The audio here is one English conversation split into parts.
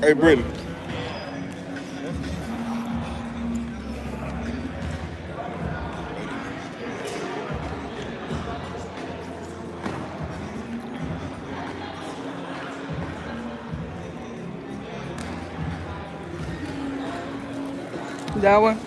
Hey, Brittany. That one.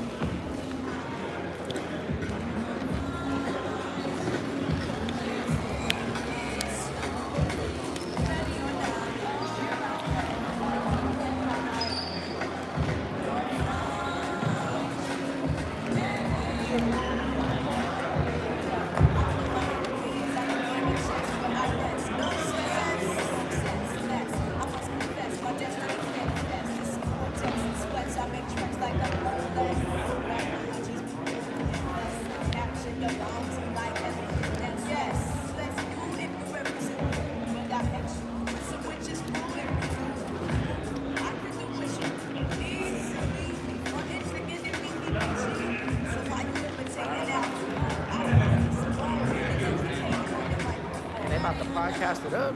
They about to podcast it up.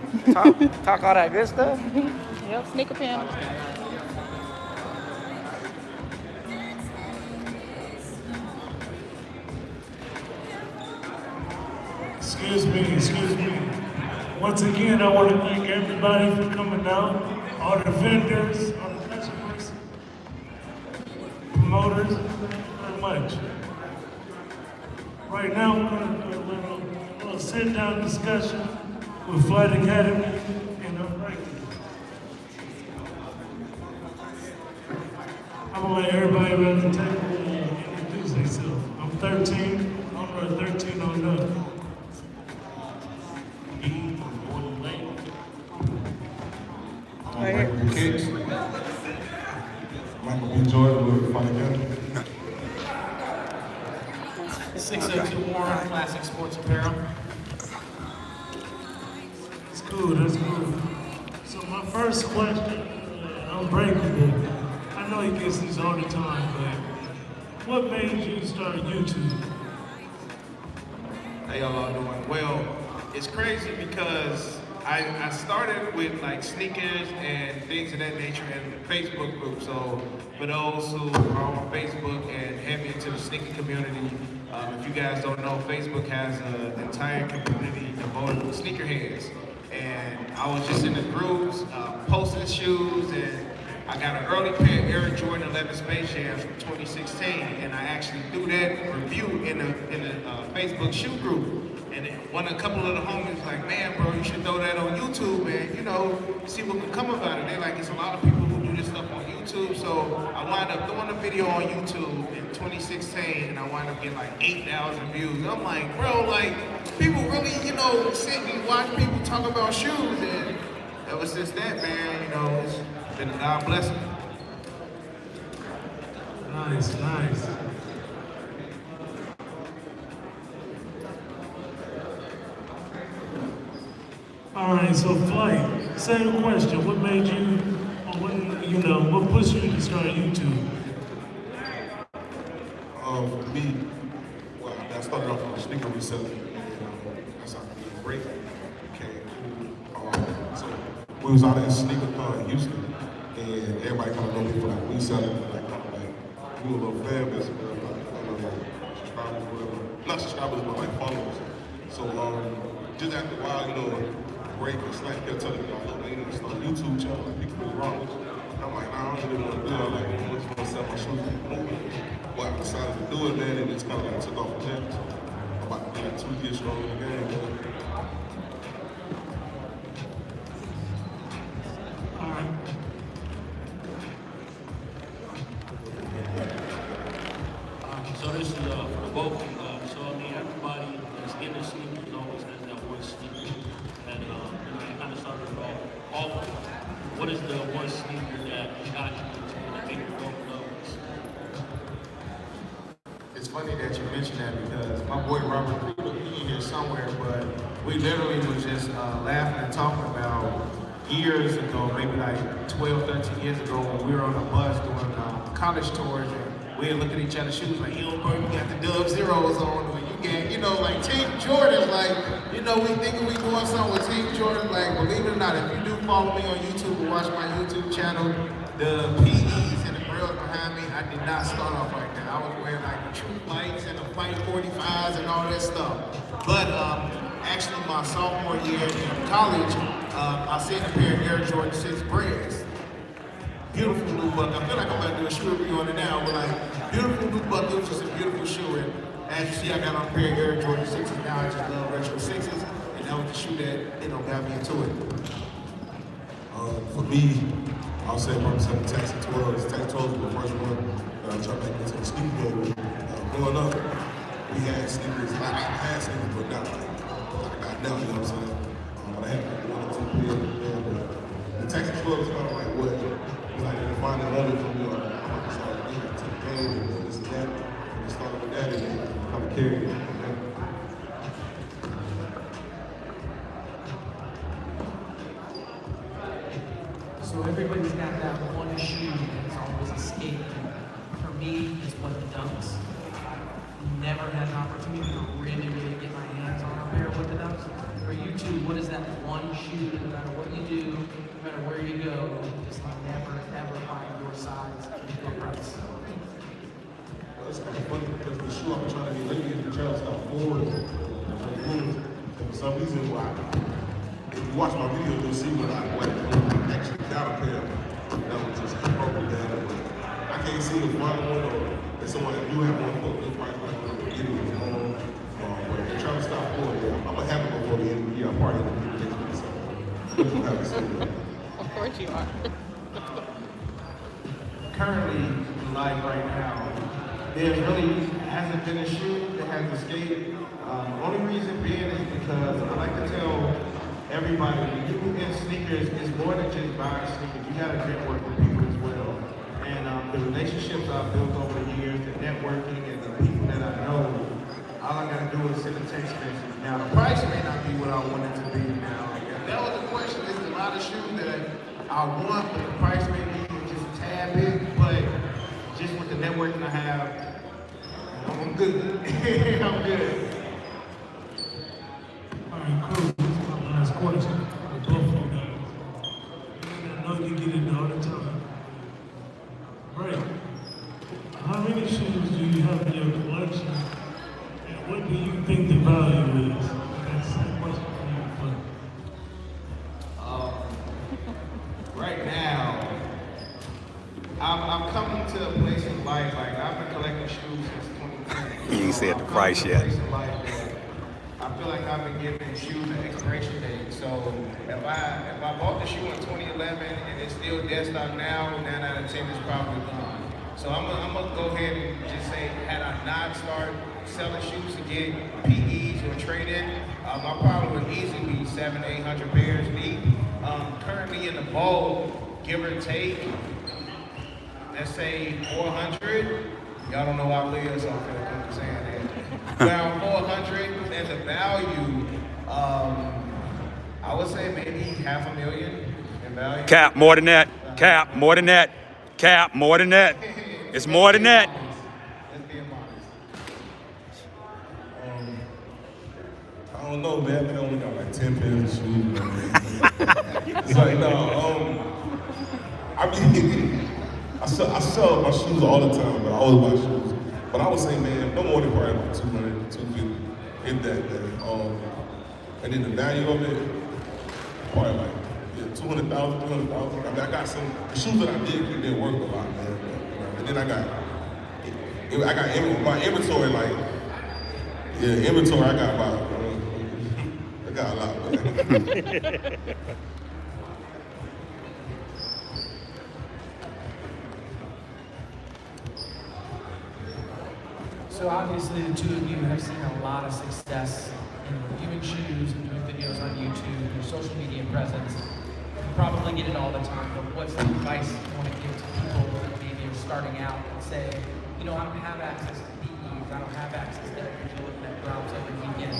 Talk all that good stuff. Yep, sneaker panel. Excuse me. Once again, I want to thank everybody for coming out, all the vendors, all the customers, promoters, very much. Right now, we're going to do a little sit-down discussion with Flight Academy and Unbreakable. I'm going to let everybody around the table introduce themselves. I'm 13. I'm number 13 on up. Right here. Kids. Michael B. Jordan with Fun Academy. 602 Warren, Classic Sports Apparel. That's cool. So my first question, Unbreakable. I know he gets these all the time, but what made you start YouTube? How y'all doing? Well, it's crazy because I started with like sneakers and things of that nature in the Facebook group. So for those who are on Facebook and heavy into the sneaker community, if you guys don't know, Facebook has an entire community devoted to sneakerheads. And I was just in the groups, posting shoes, and I got an early pair of Air Jordan 11 Space Jams from 2016, and I actually threw that review in the Facebook shoe group. And a couple of the homies like, man, bro, you should throw that on YouTube and, you know, see what can come about it. They're like, there's a lot of people who do this stuff on YouTube. So I wound up throwing a video on YouTube in 2016, and I wound up getting like 8,000 views. And I'm like, bro, like, people really, you know, sit and watch people talk about shoes. And ever since that, man, you know, it's been a God blessing. Nice. All right, so Flight, same question. What made you, what pushed you to start YouTube? For me, well, I started off on sneaker reselling, and that's how I break became cool. So we was out in sneaker in Houston, and everybody kind of know me for like reselling, like kind of like we were a little fan base, subscribers, whatever. Not subscribers, but like followers. So just after a while, you know, break and Slang kept telling me, like, man, you need to start a YouTube channel, like people really wrong with you. I'm like, nah, I don't really want to do it. I'm like, I just want to sell my shoes. Well, I decided to do it, man, and it's kind of like took off from there. I'm about to be like 2 years strong in the game, man. All right. So this is for both of you guys. So I mean, everybody that's in the sneakers always has that one sneaker. And you kind of started off. What is the one sneaker that got you into the bigger those? It's funny that you mentioned that because my boy Robert Cruder, he in here somewhere, but we literally was just laughing and talking about years ago, maybe like 12, 13 years ago, when we were on a bus doing college tours, and we'd look at each other's shoes like, yo, bro, you got the Dub Zeros on, or you got, you know, like Team Jordan, like, you know, we thinking we doing something with Team Jordan, like, believe it or not, if you do follow me on YouTube or watch my YouTube channel, the PEs and the girls behind me, I did not start off like that. I was wearing like true lights and the Flight 45s and all that stuff. But actually my sophomore year in college, I seen a pair of Air Jordan 6 Breads. Beautiful new buck. I feel like I'm about to do a shoe review on it now, but like, beautiful new buck. It was just a beautiful shoe. And as you see, I got on a pair of Air Jordan 6s. Now I just love retro 6s. And that was the shoe that, you know, got me into it. For me, I'll say probably some Texas 12. Texas 12 was the first one that I tried to get into the sneaker game with. Growing up, we had sneakers. I had sneakers, but not like I got now, you know what I'm saying? But I had like 1 or 2 pairs of them. But the Texas 12 is kind of like what? It's like they find the love from you. I'm about to start getting into the game and this and that. And started with that and then kind of carried it. So everybody's got that one shoe that's always escaped. For me, it's what the Dunks. Never had an opportunity to really get my hands on a pair of what the Dunks. For you two, what is that one shoe that no matter what you do, no matter where you go, you just never ever find your size and your price? It's kind of funny because the shoe I've been trying to get lately is the Charles Scott Ford. And for some reason, if you watch my video, you'll see when I actually got a pair that was just appropriate down. I can't see the front one or if someone that do have one foot, they probably want to get it with home. But the Charles Scott Ford, I'm gonna have it before the end of the year. I'm probably gonna get it next week. So we'll have to see. Of course you are. Currently, like right now, there really hasn't been a shoe that has escaped. Only reason being is because I like to tell everybody, when you in sneakers, it's more than just buying sneakers. You got to network with people as well. And the relationships I've built over the years, the networking and the people that I know, all I got to do is send a text message. Now, the price may not be what I want it to be now. If that was the question, there's a lot of shoes that I want, but the price may be just a tad bit. But just with the networking I have, I'm good. I'm good. All right, cool. This is my last question for both of you guys. I know you get it all the time. Right. How many shoes do you have in your collection? And what do you think the value is? That's the question for you. Right now, I'm coming to a place in life, like I've been collecting shoes since 2010. You ain't said the price yet. I feel like I've been giving shoes an expiration date. So if I bought the shoe in 2011 and it's still dead stock now, 9 out of 10 is probably gone. So I'm gonna go ahead and just say, had I not started selling shoes to get PEs or trade-in, I probably would easily be 700-800 pairs deep. Currently in the bowl, give or take, let's say 400. Y'all don't know why I live, so I feel like I'm saying that. Around 400, and the value, I would say maybe $500,000 in value. Cap, more than that. Cap, more than that. Cap, more than that. It's more than that. Let's be honest. I don't know, man. I think I only got like 10 pairs of shoes, man. It's like, no, I mean, I sell my shoes all the time, but I always buy shoes. But I would say, man, no more than probably about 200, 250, if that, man. And then the value of it, probably like 200,000, 300,000. I mean, I got some the shoes that I did keep didn't work a lot, man. And then I got my inventory, like, inventory. I got about, I got a lot, man. So obviously the two of you have seen a lot of success in reviewing shoes and doing videos on YouTube, your social media presence. You probably get it all the time, but what's the advice you want to give to people that maybe are starting out and say, you know, I don't have access to PEs, I don't have access to every Jordan that drops every weekend.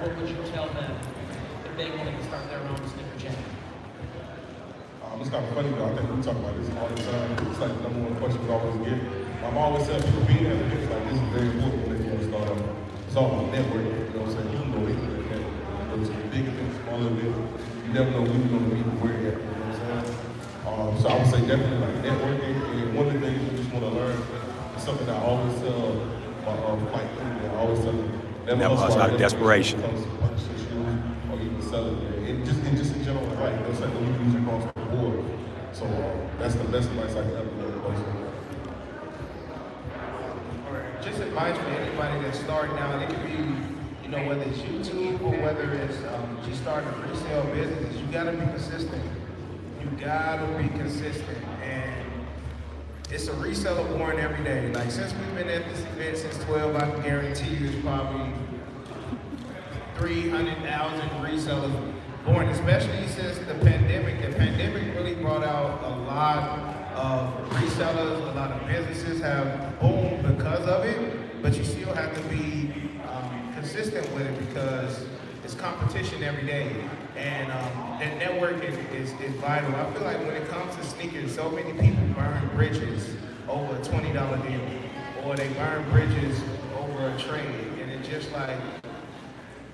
What would you tell them if they wanted to start their own sneaker channel? It's kind of funny though. I think we talk about this all the time. It's like the number one question we always get. I'm always telling people being at events like this is very important when they want to start off. It's all about networking. You know what I'm saying? You can go anywhere. Go to the big events, small events. You never know when you're going to meet and where you're at. You know what I'm saying? So I would say definitely like networking. And one of the things we just want to learn is something that I always tell my flight crew. I always tell them Never hustle out of desperation. Or even selling it. And just in general, like that's like when you use across the board. So that's the best advice I can ever give a person. Just advice for anybody that's starting out. It could be, you know, whether it's YouTube or whether it's just starting a resale business. You gotta be consistent. You gotta be consistent. And it's a reseller born every day. Like since we've been at this event since 12, I can guarantee you it's probably 300,000 resellers born, especially since the pandemic. The pandemic really brought out a lot of resellers, a lot of businesses have boomed because of it, but you still have to be consistent with it because it's competition every day. And that networking is vital. I feel like when it comes to sneakers, so many people burn bridges over a $20 deal, or they burn bridges over a trade, and it's just like,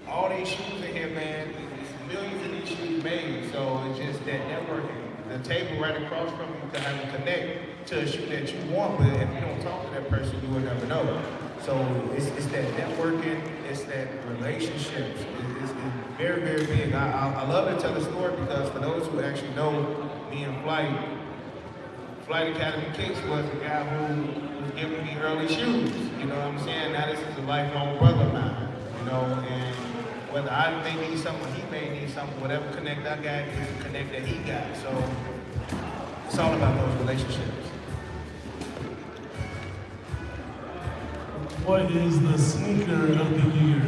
all these shoes in here, man, there's millions of these shoes made, so it's just that networking. The table right across from you can have you connect to a shoe that you want, but if you don't talk to that person, you will never know. So it's that networking, it's that relationships. It's very, very big. I love to tell the story because for those who actually know me and Flight Academy Kicks was the guy who was giving me early shoes. You know what I'm saying? Now this is a lifelong brother of mine, you know, and whether I may need something, he may need something, whatever connect I got is the connect that he got. So it's all about those relationships. What is the sneaker of the year?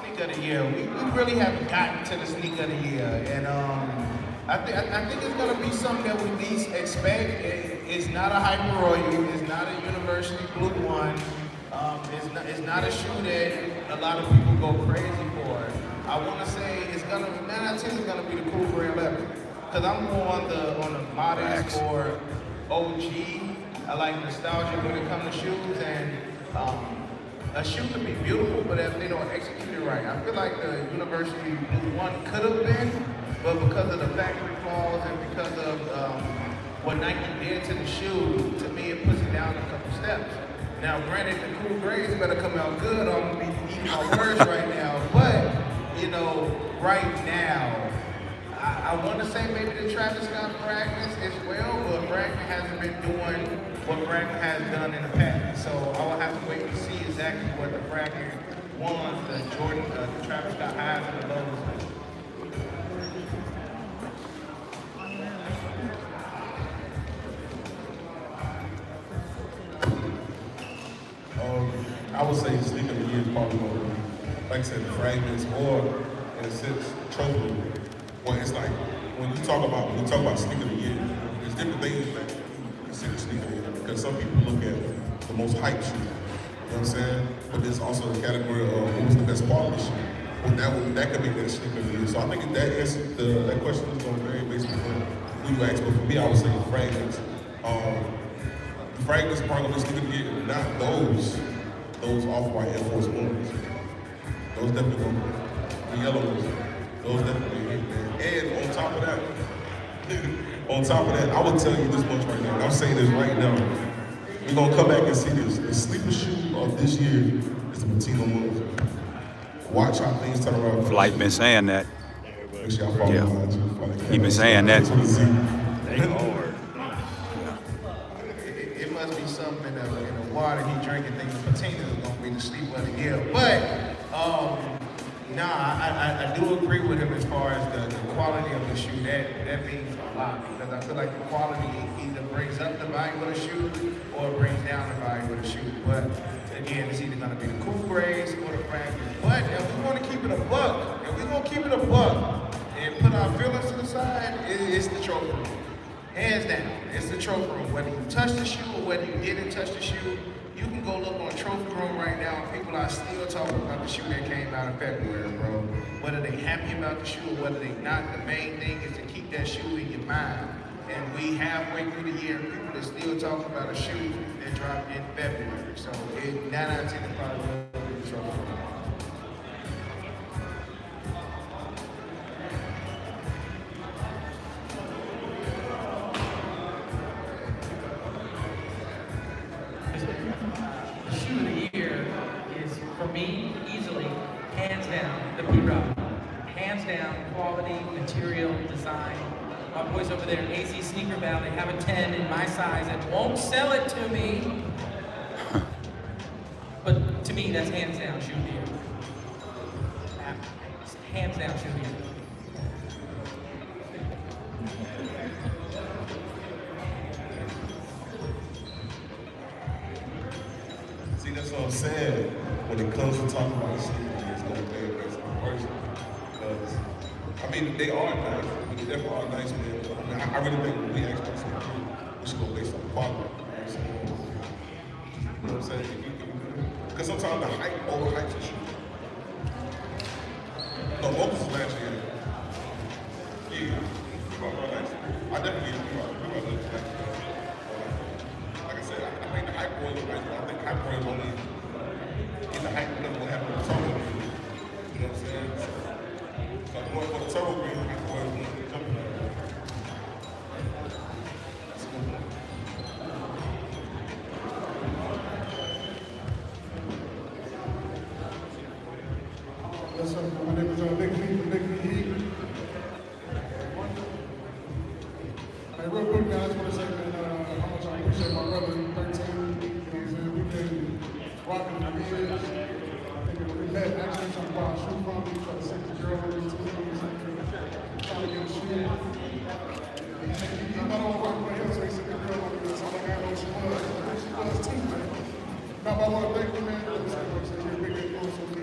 Sneaker of the year. We really haven't gotten to the sneaker of the year, and I think it's gonna be something that we least expect. It's not a Hyper Royal. It's not a University Blue one. It's not a shoe that a lot of people go crazy for. I want to say it's gonna 9 out of 10 is gonna be the Cool Gray 11, because I'm more on the modest or OG. I like nostalgia when it comes to shoes, and a shoe can be beautiful, but if they don't execute it right, I feel like the University Blue one could have been, but because of the factory flaws and because of what Nike did to the shoe, to me it puts it down a couple steps. Now, granted, the Cool Grays better come out good. I'm gonna be eating my words right now, but you know, right now, I want to say maybe the Travis Scott fragments as well, but Fragment hasn't been doing what Fragment has done in the past. So I will have to wait to see exactly what the Fragment ones, the Jordan, the Travis Scott highs and the lows. I would say sneaker of the year is probably going to be, like I said, the fragments, or in a sense, trophy. Well, it's like when you talk about sneaker of the year, there's different things that you consider sneaker of the year, because some people look at the most hype shoe. You know what I'm saying? But there's also the category of what was the best quality shoe. Well, that could be the sneaker of the year. So I think that question is going to vary based on who you ask. But for me, I would say the fragments. The fragments are probably going to be sneaker of the year, not those off-white Air Force Ones. Those definitely going to be. The yellow ones, those definitely hit, man. And on top of that, I will tell you this much right now, and I'm saying this right now. We're going to come back and see this. The sleeper shoe of this year is the Patino ones. Watch how things turn around. Flight been saying that. Make sure y'all follow mine too. He been saying that. They hard. It must be something in the water he drinking, thinking Patina is going to be the sleeper of the year. But, I do agree with him as far as the quality of the shoe. That means a lot, because I feel like the quality either brings up the value of the shoe or brings down the value of the shoe. But again, it's either going to be the Cool Grays or the Fragments. But if we want to keep it a buck, and put our feelings to the side, it's the trophy room. Hands down, it's the trophy room. Whether you touch the shoe or whether you didn't touch the shoe, you can go look on Trophy Room right now, and people are still talking about the shoe that came out in February, bro. Whether they happy about the shoe or whether they not, the main thing is to keep that shoe in your mind. And we halfway through the year, people are still talking about a shoe that dropped in February. So 9 out of 10 is probably going to be Trophy Room. The shoe of the year is, for me, easily, hands down, the P-Rock. Hands down, quality, material, design. My boys over there at AC Sneaker Valley have a 10 in my size and won't sell it to me. But to me, that's hands down shoe of the year. Hands down shoe of the year. See, that's what I'm saying. When it comes to talking about sneakers, it's going to be based on person. Because, I mean, they are nice. I mean, they definitely are nice, man. But, I mean, I really think when we ask person to do, we should go based on quality. You know what I'm saying? Because sometimes the hype overhypes the shoe. No, Opus is last year. Yeah. I definitely agree. Like I said, I think the hype boy was right. I think hype boy is only in the hype level will happen with turbo green. You know what I'm saying? So I'm going for the turbo green, hype boy is going to jump in there. That's a good one. What's up? My name is Big P from Big P Heat. Hey, real quick, guys, I want to say, man, how much I appreciate my brother, 13. You know what I'm saying? We've been rocking for years. I think we met actually trying to buy a shoe from me for the 60-year-old. Trying to get a shoe. I'm not all working with him, so he said, the girl wanted me to tell me how old she was. She was too, man. Now, I want to thank you, man. You're a big influence on me.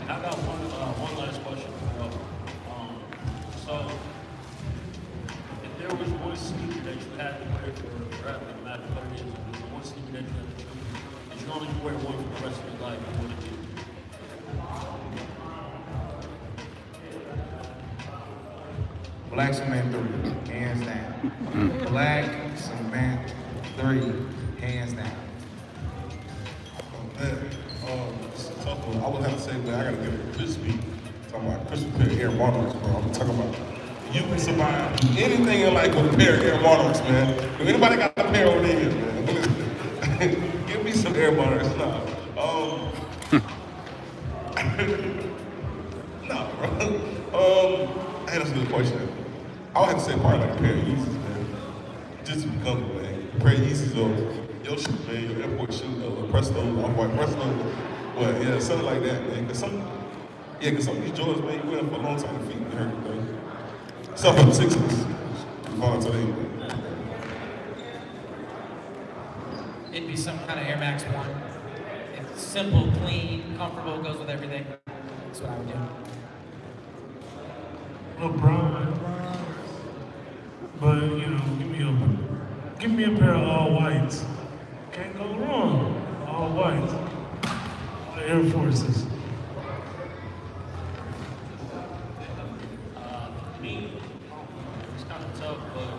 I got one last question. So, if there was one sneaker that you had to wear forever, no matter what it is, if there was one sneaker that you had to choose, and you only wear one for the rest of your life, what would it be? Black Cement 3, hands down. Black Cement 3, hands down. Man, it's a tough one. I would have to say, man, I gotta give it crispy. Talking about crispy pair of Air Monarchs, bro. I'm talking about you can survive anything in life with a pair of Air Monarchs, man. If anybody got a pair over there, man, give me some Air Monarchs. Nah, nah, bro. Hey, that's a good question. I would have to say probably like a pair of Yeezys, man. Just to be comfortable, man. A pair of Yeezys or your shoes, man, your airport shoes, or Presto, off-white Presto. But yeah, something like that, man. Cause some of these Jordans, man, you wear them for a long time, your feet get hurt, man. Except for the Sixers. Fall today. It'd be some kind of Air Max 1. It's simple, clean, comfortable, goes with everything. That's what I would do. LeBron. But, you know, give me a pair of all whites. Can't go wrong. All whites. The Air Forces. Me, it's kind of tough, but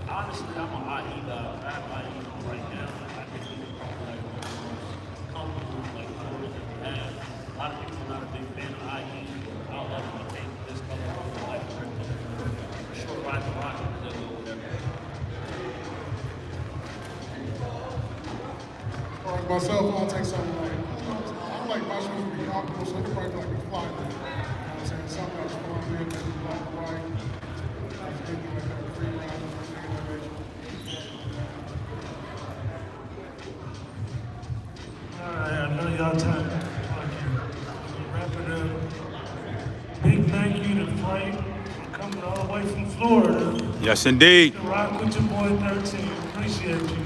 honestly, I'm an IE guy. I have IE on right now. I think it's probably like one of the most comfortable, like, clothes that we have. A lot of people are not a big fan of IE. like myself, I'll take something like, I like my shoes to be comfortable, so it's probably like a fly. You know what I'm saying? Something that's going in, maybe black and white. Anything like that, free ride, anything of that nature. All right, I know y'all time. We'll wrap it up. Big thank you to Flight for coming all the way from Florida. Yes, indeed. To rock with your boy 13. Appreciate you.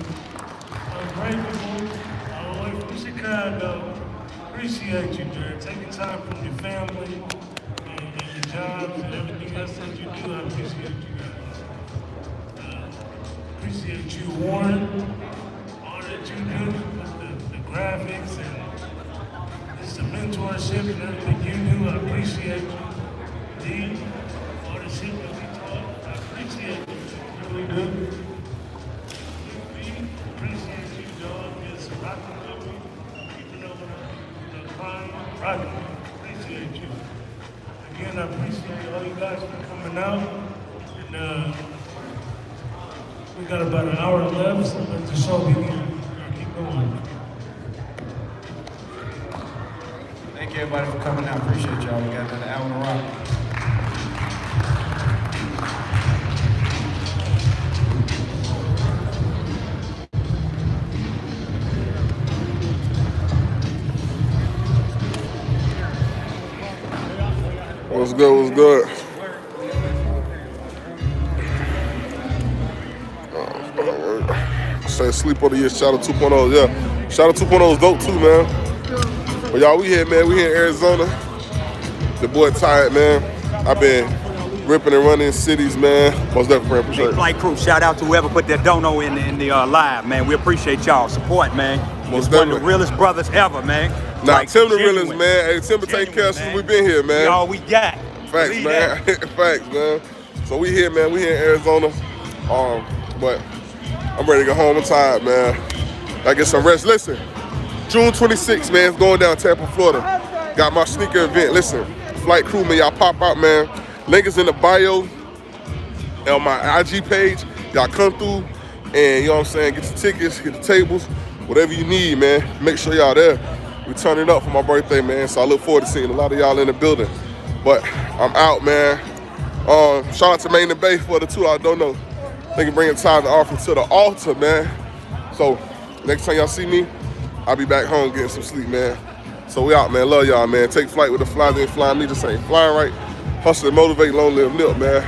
Unbreakable, all the way from Chicago. Appreciate you, Jared. Taking time from your family and your jobs and everything else that you do. I appreciate you guys. Appreciate you, Warren. All that you do with the graphics and just the mentorship and everything you do. I appreciate you. D, all the shit that we taught. I appreciate you. Really do. Appreciate you, dog. Just rocking with me. Keeping up with the crime. Rocking with me. Appreciate you. Again, I appreciate all you guys for coming out. And we got about an hour left, so let the show begin. Keep going. Thank you everybody for coming out. Appreciate y'all. We got another hour to rock. What's good, what's good? Say sleep on the year, Shadow 2.0, yeah. Shadow 2.0 is dope too, man. But y'all, we here, man. We here in Arizona. The boy tired, man. I've been ripping and running cities, man. Most definitely, appreciate Big it. Flight crew, shout out to whoever put their dono in the live, man. We appreciate y'all support, man. Most It's one of the definitely. realest brothers ever, man. Nah, Like, Tim the genuine. realest, man. Hey, Tim will take care of us since we been here, man. We all we got. Facts, Believe man. that. Facts, man. So we here, man. We here in Arizona. But I'm ready to go home. I'm tired, man. I get some rest. Listen, June 26th, man, it's going down Tampa, Florida. Got my sneaker event. Listen, Flight crew, man, y'all pop out, man. Link is in the bio on my IG page. Y'all come through and, you know what I'm saying, get the tickets, get the tables, whatever you need, man. Make sure y'all there. We turn it up for my birthday, man. So I look forward to seeing a lot of y'all in the building. But I'm out, man. Shout out to Main and Bay for the $2 dono. They can bring a tithe and offering to the altar, man. So next time y'all see me, I'll be back home getting some sleep, man. So we out, man. Love y'all, man. Take flight with the fly, then fly me. Just ain't flying right. Hustle and motivate, long live Nip, man.